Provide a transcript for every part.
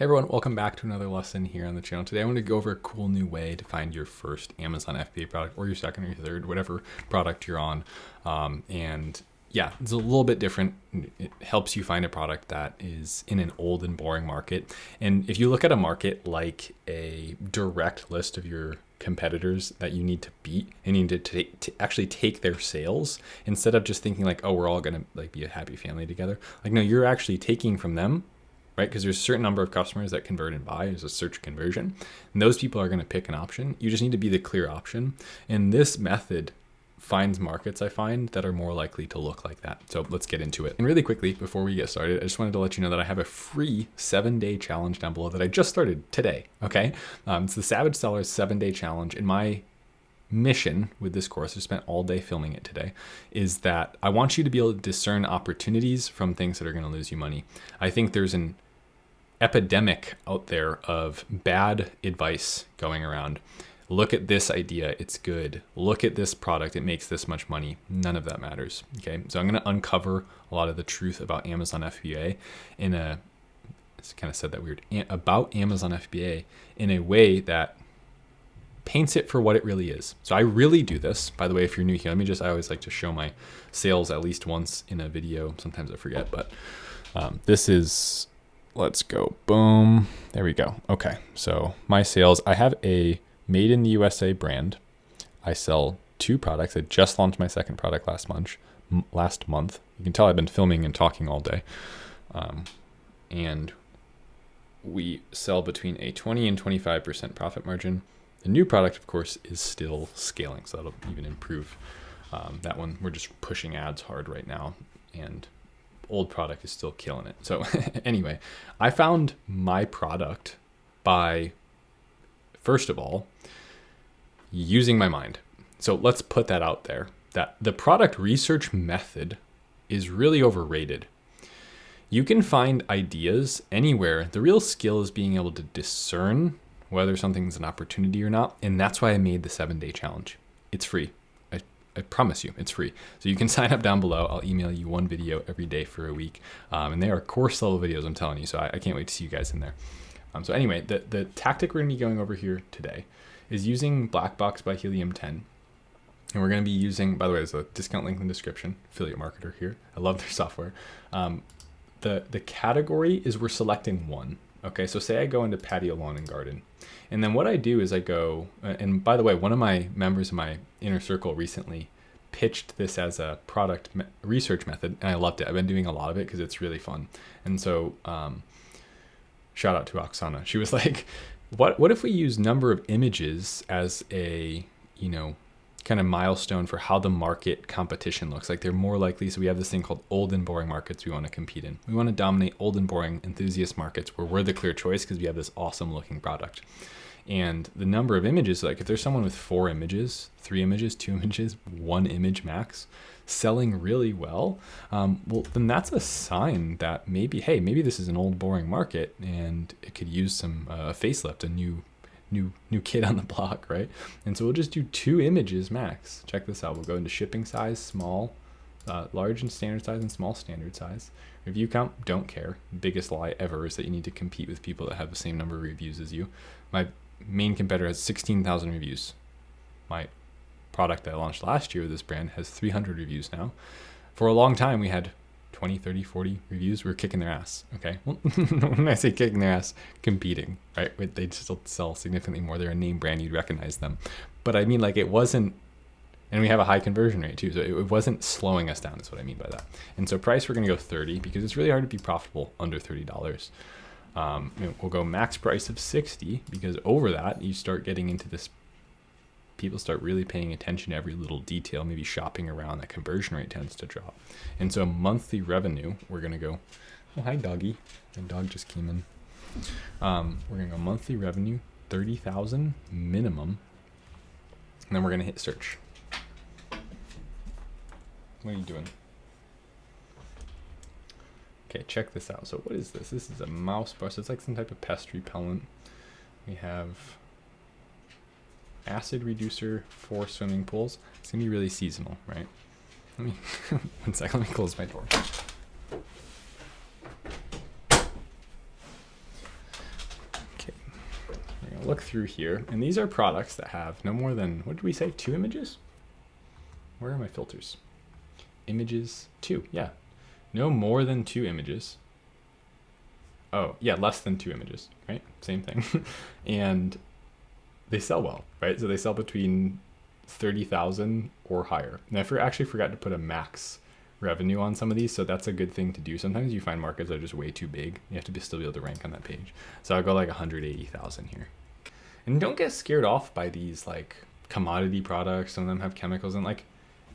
Hey everyone, welcome back to another lesson here on the channel. Today I want to go over a cool new way to find your first Amazon FBA product or your second or your third, whatever product you're on. And yeah, it's a little bit different. It helps you find a product that is in an old and boring market. And if you look at a market like a direct list of your competitors that you need to beat and you need to actually take their sales instead of just thinking like, oh, we're all going to like be a happy family together. Like, no, you're actually taking from them, right? Because there's a certain number of customers that convert and buy. There's a search conversion. And those people are going to pick an option. You just need to be the clear option. And this method finds markets, I find, that are more likely to look like that. So let's get into it. And really quickly, before we get started, I just wanted to let you know that I have a free 7-day challenge down below that I just started today, okay? It's the Savage Sellers 7-day challenge. And my mission with this course, I spent all day filming it today, is that I want you to be able to discern opportunities from things that are going to lose you money. I think there's an epidemic out there of bad advice going around. Look at this idea, it's good. Look at this product, it makes this much money. None of that matters, okay? So I'm gonna uncover a lot of the truth about Amazon FBA I kind of said that weird, about Amazon FBA in a way that paints it for what it really is. So I really do this. By the way, if you're new here, I always like to show my sales at least once in a video. Sometimes I forget, but this is, let's go, boom. There we go. Okay, so my sales, I have a made in the USA brand. I sell 2 products. I just launched my second product last month. You can tell I've been filming and talking all day. And we sell between a 20 and 25% profit margin. The new product, of course, is still scaling, so that'll even improve. That one, we're just pushing ads hard right now, and old product is still killing it. So anyway, I found my product by, first of all, using my mind. So let's put that out there, that the product research method is really overrated. You can find ideas anywhere. The real skill is being able to discern whether something's an opportunity or not. And that's why I made the 7-day challenge. It's free. I promise you, it's free. So you can sign up down below. I'll email you 1 video every day for a week. And they are course level videos, I'm telling you. So I can't wait to see you guys in there. So anyway, the tactic we're gonna be going over here today is using Black Box by Helium 10. And we're gonna be using, by the way, there's a discount link in the description, affiliate marketer here. I love their software. The category is we're selecting one. Okay, so say I go into patio, lawn, and garden. And then what I do is I go, and by the way, one of my members of my inner circle recently pitched this as a product research method, and I loved it. I've been doing a lot of it because it's really fun. And so shout out to Oksana. She was like, what if we use number of images as a, kind of milestone for how the market competition looks like? They're more likely. So we have this thing called old and boring markets we want to compete in. We want to dominate old and boring enthusiast markets where we're the clear choice because we have this awesome looking product. And the number of images, like if there's someone with 4 images, 3 images, 2 images, 1 image max, selling really well, well, then that's a sign that maybe this is an old boring market and it could use some facelift, a new kid on the block, right? And so we'll just do 2 images max. Check this out. We'll go into shipping size, small, large and standard size, and small standard size. Review count, don't care. Biggest lie ever is that you need to compete with people that have the same number of reviews as you. My main competitor has 16,000 reviews. My product that I launched last year with this brand has 300 reviews now. For a long time, we had 20, 30, 40 reviews. We're kicking their ass, okay? Well, when I say kicking their ass, competing, right? They still sell significantly more. They're a name brand, you'd recognize them. But I mean, like, it wasn't, and we have a high conversion rate too, so it wasn't slowing us down is what I mean by that. And so price, we're gonna go 30 because it's really hard to be profitable under $30. We'll go max price of 60 because over that, you start getting into this, people start really paying attention to every little detail, maybe shopping around, that conversion rate tends to drop. And so monthly revenue, we're gonna go, oh, hi doggy, my dog just came in. We're gonna go monthly revenue, 30,000 minimum, and then we're gonna hit search. What are you doing? Okay, check this out. So what is this? This is a mouse brush. It's like some type of pest repellent. We have acid reducer for swimming pools. It's gonna be really seasonal, right? Let me, one second, let me close my door. look through here, and these are products that have no more than, what did we say, 2 images? Where are my filters? Images 2, yeah. No more than 2 images. Oh, yeah, less than 2 images, right? Same thing. And they sell well, right? So they sell between 30,000 or higher. And I actually forgot to put a max revenue on some of these, so that's a good thing to do. Sometimes you find markets that are just way too big. You have to still be able to rank on that page. So I'll go like 180,000 here. And don't get scared off by these like commodity products. Some of them have chemicals, and like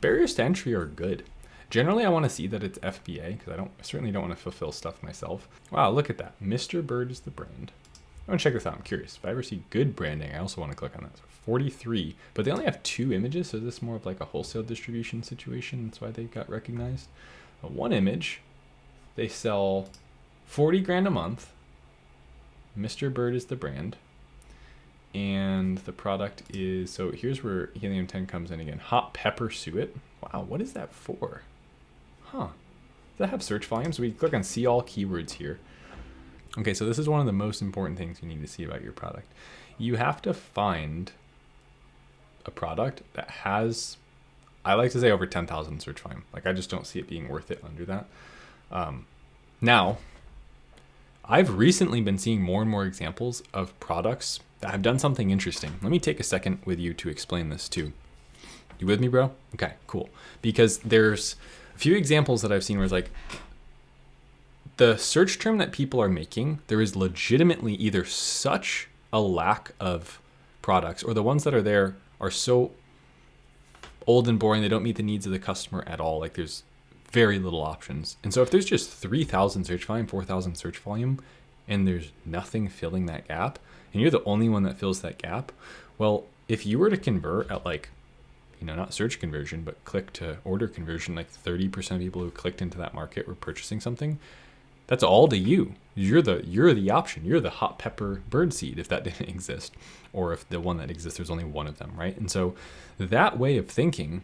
barriers to entry are good. Generally, I want to see that it's FBA because I certainly don't want to fulfill stuff myself. Wow, look at that. Mr. Bird is the brand. I want to check this out. I'm curious. If I ever see good branding, I also want to click on that. So 43, but they only have 2 images. So is this more of like a wholesale distribution situation? That's why they got recognized. But 1 image, they sell 40 grand a month. Mr. Bird is the brand. And the product is, so here's where Helium 10 comes in again. Hot pepper suet. Wow, what is that for? Huh. Does that have search volume? So we click on see all keywords here. Okay, so this is one of the most important things you need to see about your product. You have to find a product that has, I like to say, over 10,000 search volume. Like I just don't see it being worth it under that. Now, I've recently been seeing more and more examples of products that have done something interesting. Let me take a second with you to explain this too. You with me, bro? Okay, cool. Because there's a few examples that I've seen where it's like, the search term that people are making, there is legitimately either such a lack of products, or the ones that are there are so old and boring, they don't meet the needs of the customer at all. Like there's very little options. And so if there's just 3,000 search volume, 4,000 search volume, and there's nothing filling that gap, and you're the only one that fills that gap, well, if you were to convert at like, not search conversion, but click to order conversion, like 30% of people who clicked into that market were purchasing something, that's all to you. You're the option. You're the hot pepper bird seed if that didn't exist, or if the one that exists, there's only one of them, right? And so that way of thinking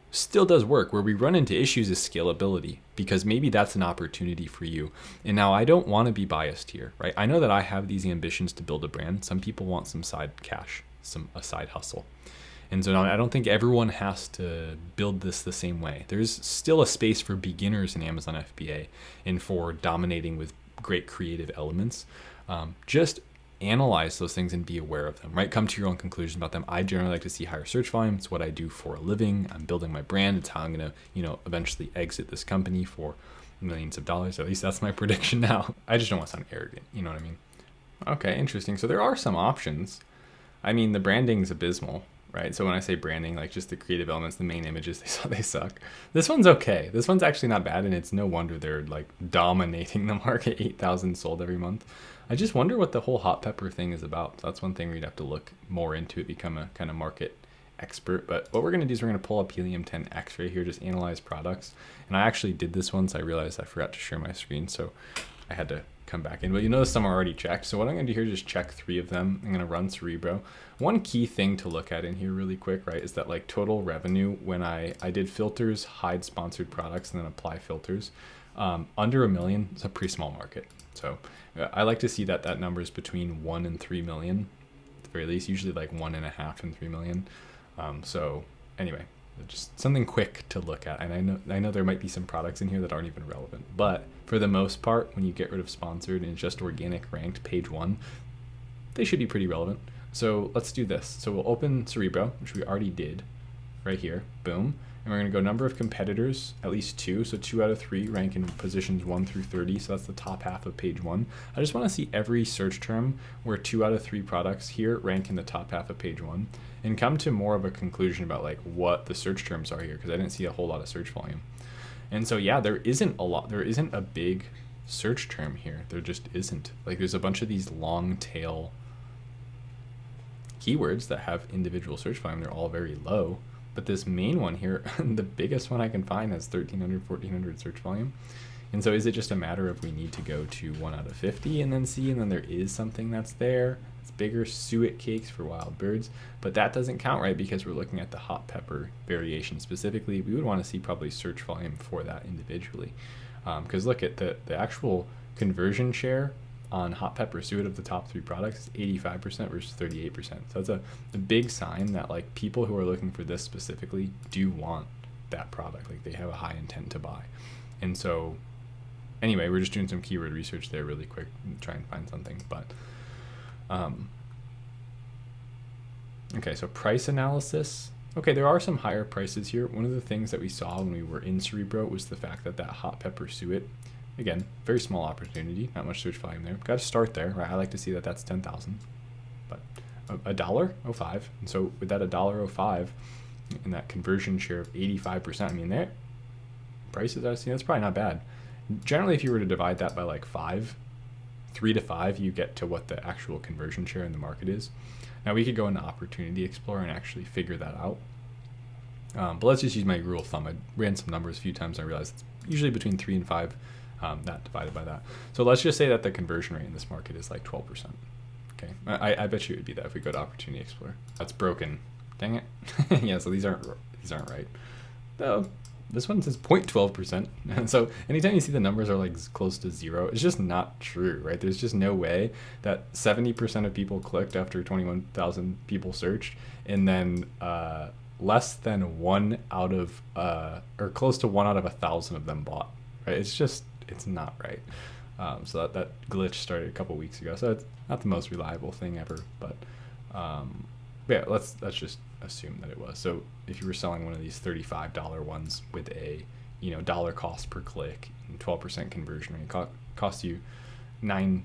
still does work. Where we run into issues is scalability, because maybe that's an opportunity for you. And now I don't want to be biased here, right? I know that I have these ambitions to build a brand. Some people want some side cash, a side hustle. And so now I don't think everyone has to build this the same way. There's still a space for beginners in Amazon FBA and for dominating with great creative elements. Just analyze those things and be aware of them, right? Come to your own conclusions about them. I generally like to see higher search volume. It's what I do for a living. I'm building my brand. It's how I'm going to, eventually exit this company for millions of dollars. At least that's my prediction now. I just don't want to sound arrogant. You know what I mean? Okay, interesting. So there are some options. I mean, the branding's abysmal, right? So when I say branding, like just the creative elements, the main images, they suck. This one's okay. This one's actually not bad, and it's no wonder they're like dominating the market, 8,000 sold every month. I just wonder what the whole hot pepper thing is about. So that's one thing we'd have to look more into it, become a kind of market expert. But what we're going to do is we're going to pull up Helium 10 X-ray here, just analyze products. And I actually did this once. I realized I forgot to share my screen, so I had to come back in. But you notice some are already checked. So what I'm going to do here is just check 3 of them. I'm going to run Cerebro. One key thing to look at in here really quick, right, is that like total revenue, when I did filters, hide sponsored products, and then apply filters, under 1 million, it's a pretty small market. So I like to see that number is between 1 and 3 million, at the very least, usually like 1.5 and 3 million. So anyway, just something quick to look at. And I know there might be some products in here that aren't even relevant, but for the most part, when you get rid of sponsored and just organic ranked page 1, they should be pretty relevant. So let's do this. So we'll open Cerebro, which we already did right here. Boom. And we're going to go number of competitors, at least 2. So 2 out of 3 rank in positions 1 through 30. So that's the top half of page 1. I just want to see every search term where 2 out of 3 products here rank in the top half of page 1, and come to more of a conclusion about like what the search terms are here, because I didn't see a whole lot of search volume. And so yeah, there isn't a big search term here. There just isn't. Like there's a bunch of these long tail keywords that have individual search volume. They're all very low. But this main one here, the biggest one I can find, has 1,300, 1,400 search volume. And so is it just a matter of we need to go to 1 out of 50 and then see, and then there is something that's there? It's bigger suet cakes for wild birds, but that doesn't count, right? Because we're looking at the hot pepper variation specifically. We would want to see probably search volume for that individually. Because look at the actual conversion share on hot pepper suet of the top 3 products is 85% versus 38%. So that's a big sign that like people who are looking for this specifically do want that product. Like they have a high intent to buy. And so anyway, we're just doing some keyword research there really quick and try and find something. But okay, so price analysis. Okay, there are some higher prices here. One of the things that we saw when we were in Cerebro was the fact that hot pepper suet, again, very small opportunity, not much search volume there. Got to start there, right? I like to see that that's 10,000, but $1.05. And so with that $1.05 and that conversion share of 85%, I mean, that prices I've seen, that's probably not bad. Generally, if you were to divide that by like 3 to 5, you get to what the actual conversion share in the market is. Now we could go into Opportunity Explorer and actually figure that out. But let's just use my rule of thumb. I ran some numbers a few times. And I realized it's usually between 3 and 5, that divided by that. So let's just say that the conversion rate in this market is like 12%. Okay, I bet you it would be that if we go to Opportunity Explorer. That's broken. Dang it. Yeah, so these aren't right. Though this one says 0.12%. And so anytime you see the numbers are like close to 0, it's just not true, right? There's just no way that 70% of people clicked after 21,000 people searched, and then less than 1 out of, or close to 1 out of 1,000 of them bought, right? It's not right. So that glitch started a couple weeks ago. So it's not the most reliable thing ever, but yeah, let's just assume that it was. So if you were selling one of these $35 ones with a dollar cost per click and 12% conversion rate, cost you $9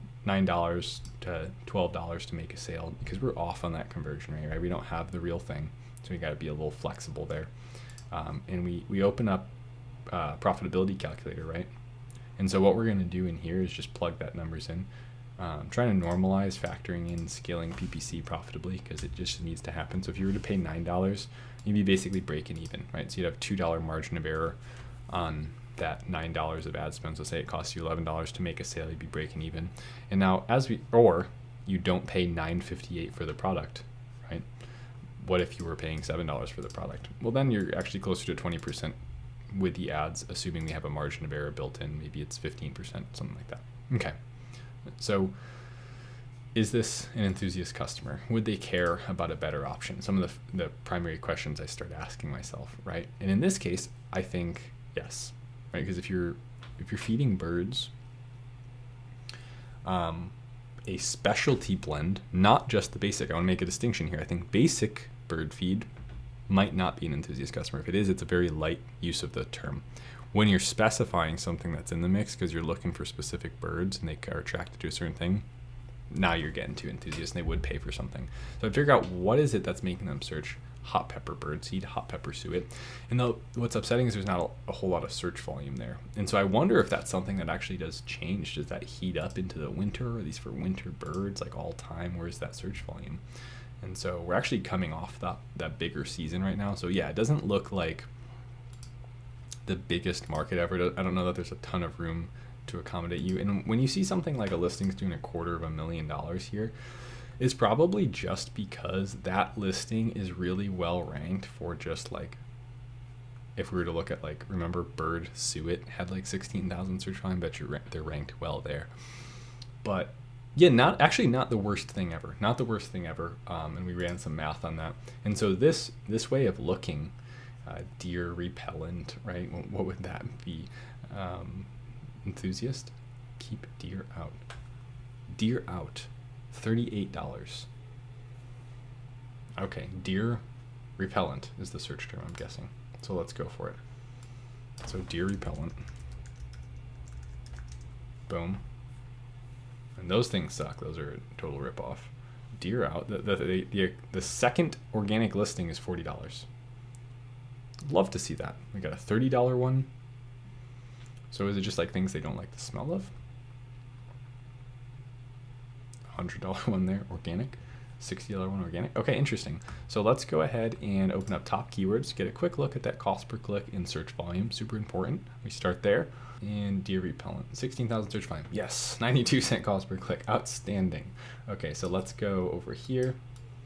to $12 to make a sale, because we're off on that conversion rate, right? We don't have the real thing, so we got to be a little flexible there. And we open up profitability calculator, right? And so what we're going to do in here is just plug that numbers in. Trying to normalize factoring in scaling PPC profitably, because it just needs to happen. So if you were to pay $9, you'd be basically breaking even, right? So you'd have $2 margin of error on that $9 of ad spend. So say it costs you $11 to make a sale, you'd be breaking even. And now or you don't pay $9.58 for the product, right? What if you were paying $7 for the product? Well, then you're actually closer to 20% with the ads, assuming we have a margin of error built in. Maybe it's 15%, something like that. Okay. So is this an enthusiast customer? Would they care about a better option? Some of the primary questions I start asking myself, right? And in this case, I think yes, right? Because if you're feeding birds a specialty blend, not just the basic, I want to make a distinction here. I think basic bird feed might not be an enthusiast customer. If it is, it's a very light use of the term. When you're specifying something that's in the mix because you're looking for specific birds and they are attracted to a certain thing, now you're getting to enthusiasts and they would pay for something. So I'd figure out what is it that's making them search hot pepper birdseed, hot pepper suet. And what's upsetting is there's not a whole lot of search volume there. And so I wonder if that's something that actually does change. Does that heat up into the winter? Are these for winter birds like all time? Where's that search volume? And so we're actually coming off that bigger season right now. So yeah, it doesn't look like the biggest market ever. I don't know that there's a ton of room to accommodate you. And when you see something like a listing's doing $250,000 here, it's probably just because that listing is really well ranked for just like, if we were to look at like, remember bird suet had like 16,000 search volume, bet you they're ranked well there. But yeah, not the worst thing ever. Not the worst thing ever. And we ran some math on that. And so this way of looking, deer repellent, right? What would that be? Enthusiast, keep deer out. Deer out, $38. Okay, deer repellent is the search term, I'm guessing. So let's go for it. So deer repellent. Boom. And those things suck. Those are a total ripoff. Deer out. The second organic listing is $40. Love to see that. We got a $30 one. So is it just like things they don't like the smell of? $100 one there, organic. $60 one, organic. Okay, interesting. So let's go ahead and open up top keywords, get a quick look at that cost per click in search volume. Super important. We start there. And deer repellent, 16,000 search volume. Yes, 92-cent cost per click. Outstanding. Okay, so let's go over here.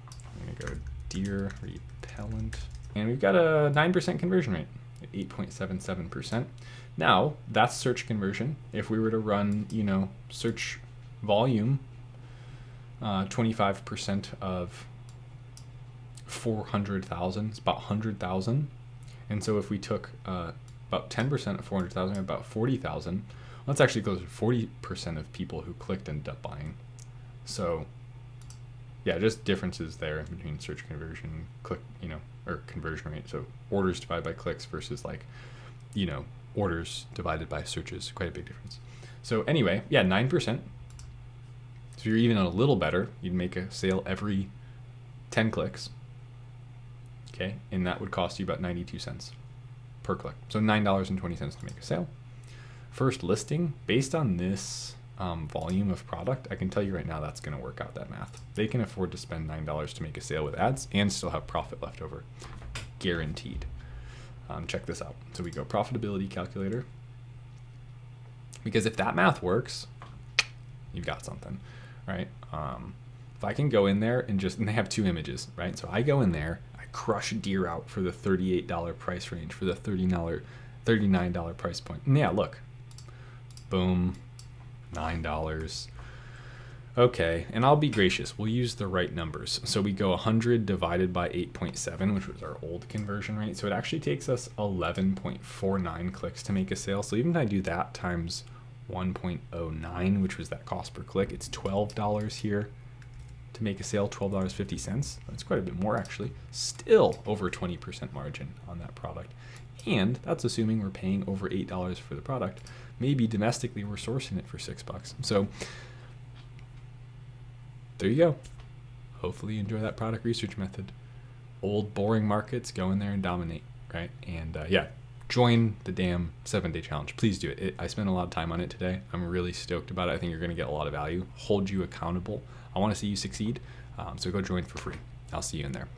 I'm gonna go deer repellent. And we've got a 9% conversion rate, 8.77%. Now, that's search conversion. If we were to run, search volume, 25% of 400,000 is about 100,000. And so if we took about 10% of 400,000, about 40,000, well, that's actually closer to 40% of people who clicked ended up buying. So yeah, just differences there between search conversion, click, or conversion rate. So orders divided by clicks versus orders divided by searches, quite a big difference. So anyway, yeah, 9%. So you're even a little better. You'd make a sale every 10 clicks. Okay, and that would cost you about 92 cents per click. So $9.20 to make a sale. First listing, based on this volume of product, I can tell you right now that's going to work out that math. They can afford to spend $9 to make a sale with ads and still have profit left over. Guaranteed. Check this out. So we go profitability calculator. Because if that math works, you've got something, right? If I can go in there and they have two images, right? So I go in there, I crush deer out for the $38 price range, for the $39 price point. And yeah, look, boom, $9. Okay, and I'll be gracious. We'll use the right numbers. So we go 100 divided by 8.7, which was our old conversion rate. So it actually takes us 11.49 clicks to make a sale. So even if I do that times 1.09, which was that cost per click, it's $12 here to make a sale, $12.50. That's quite a bit more actually. Still over 20% margin on that product. And that's assuming we're paying over $8 for the product. Maybe domestically we're sourcing it for $6. So there you go. Hopefully you enjoy that product research method. Old boring markets, go in there and dominate, right? And yeah, join the damn 7-day challenge. Please do it. I spent a lot of time on it today. I'm really stoked about it. I think you're going to get a lot of value. Hold you accountable. I want to see you succeed. So go join for free. I'll see you in there.